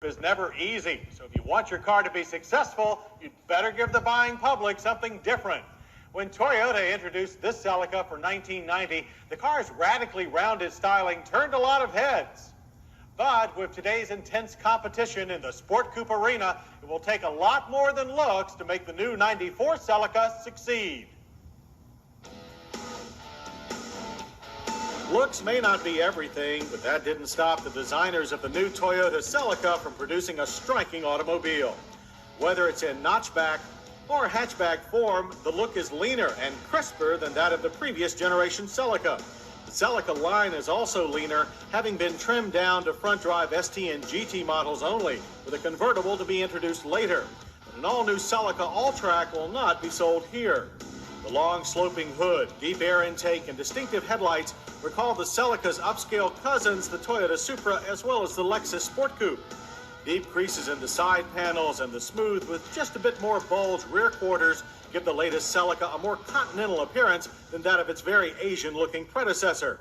is never easy. So if you want your car to be successful, you'd better give the buying public something different. When Toyota introduced this Celica for 1990, the car's radically rounded styling turned a lot of heads. But with today's intense competition in the sport coupe arena, it will take a lot more than looks to make the new 94 Celica succeed. Looks may not be everything, but that didn't stop the designers of the new Toyota Celica from producing a striking automobile. Whether it's in notchback or hatchback form, the look is leaner and crisper than that of the previous generation Celica. The Celica line is also leaner, having been trimmed down to front-drive ST and GT models only, with a convertible to be introduced later. But an all-new Celica All-Track will not be sold here. The long sloping hood, deep air intake, and distinctive headlights recall the Celica's upscale cousins, the Toyota Supra, as well as the Lexus Sport Coupe. Deep creases in the side panels and the smooth with just a bit more bulge rear quarters give the latest Celica a more continental appearance than that of its very Asian-looking predecessor.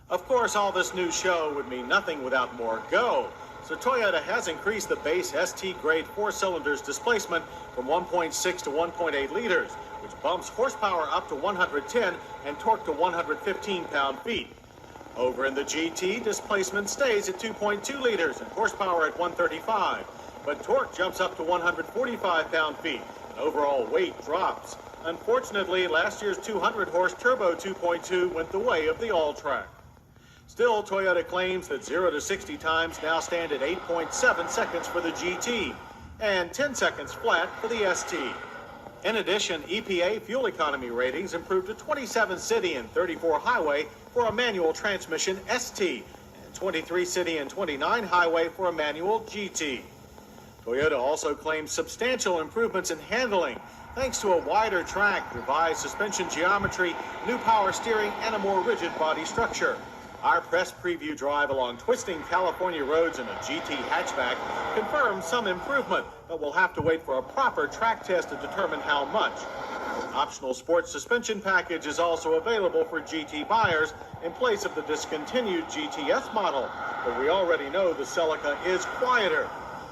Of course, all this new show would mean nothing without more go. So Toyota has increased the base ST-grade 4-cylinders displacement from 1.6 to 1.8 liters, which bumps horsepower up to 110 and torque to 115 pound-feet. Over in the GT, displacement stays at 2.2 liters and horsepower at 135, but torque jumps up to 145 pound-feet and overall weight drops. Unfortunately, last year's 200-horse Turbo 2.2 went the way of the All-Track. Still, Toyota claims that 0 to 60 times now stand at 8.7 seconds for the GT and 10 seconds flat for the ST. In addition, EPA fuel economy ratings improved to 27 city and 34 highway for a manual transmission ST, and 23 city and 29 highway for a manual GT. Toyota also claims substantial improvements in handling, thanks to a wider track, revised suspension geometry, new power steering, and a more rigid body structure. Our press preview drive along twisting California roads in a GT hatchback confirms some improvement, but we'll have to wait for a proper track test to determine how much. An optional sports suspension package is also available for GT buyers in place of the discontinued GTS model, but we already know the Celica is quieter.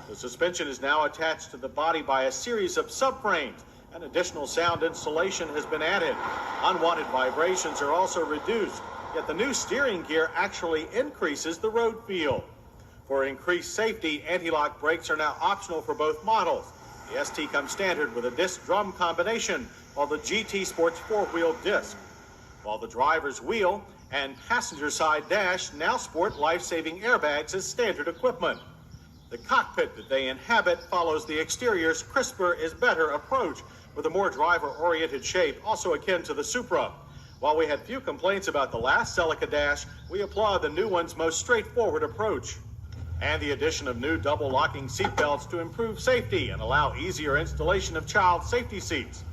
The suspension is now attached to the body by a series of subframes. An additional sound insulation has been added. Unwanted vibrations are also reduced. Yet the new steering gear actually increases the road feel. For increased safety, anti-lock brakes are now optional for both models. The ST comes standard with a disc drum combination, while the GT sports four-wheel disc. While the driver's wheel and passenger side dash now sport life-saving airbags as standard equipment. The cockpit that they inhabit follows the exterior's crisper is better approach, with a more driver-oriented shape, also akin to the Supra. While we had few complaints about the last Celica dash, we applaud the new one's most straightforward approach. And the addition of new double-locking seatbelts to improve safety and allow easier installation of child safety seats.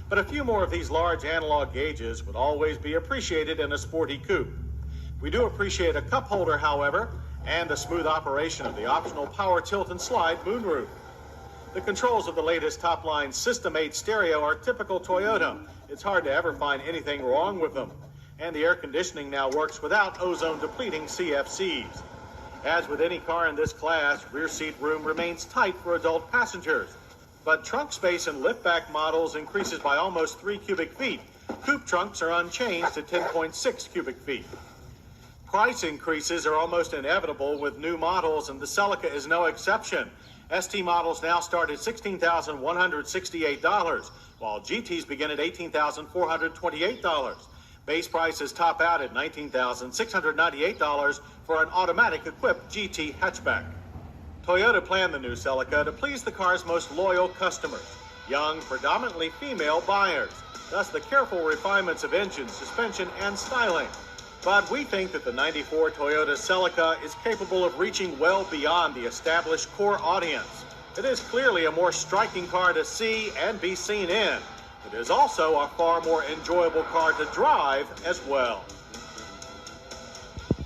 But a few more of these large analog gauges would always be appreciated in a sporty coupe. We do appreciate a cup holder, however, and the smooth operation of the optional power tilt and slide moonroof. The controls of the latest top-line System 8 stereo are typical Toyota. It's hard to ever find anything wrong with them. And the air conditioning now works without ozone-depleting CFCs. As with any car in this class, rear seat room remains tight for adult passengers. But trunk space in liftback models increases by almost 3 cubic feet. Coupe trunks are unchanged at 10.6 cubic feet. Price increases are almost inevitable with new models, and the Celica is no exception. ST models now start at $16,168, while GTs begin at $18,428. Base prices top out at $19,698 for an automatic-equipped GT hatchback. Toyota planned the new Celica to please the car's most loyal customers, young, predominantly female buyers, thus the careful refinements of engine, suspension, and styling. But we think that the 94 Toyota Celica is capable of reaching well beyond the established core audience. It is clearly a more striking car to see and be seen in. It is also a far more enjoyable car to drive as well.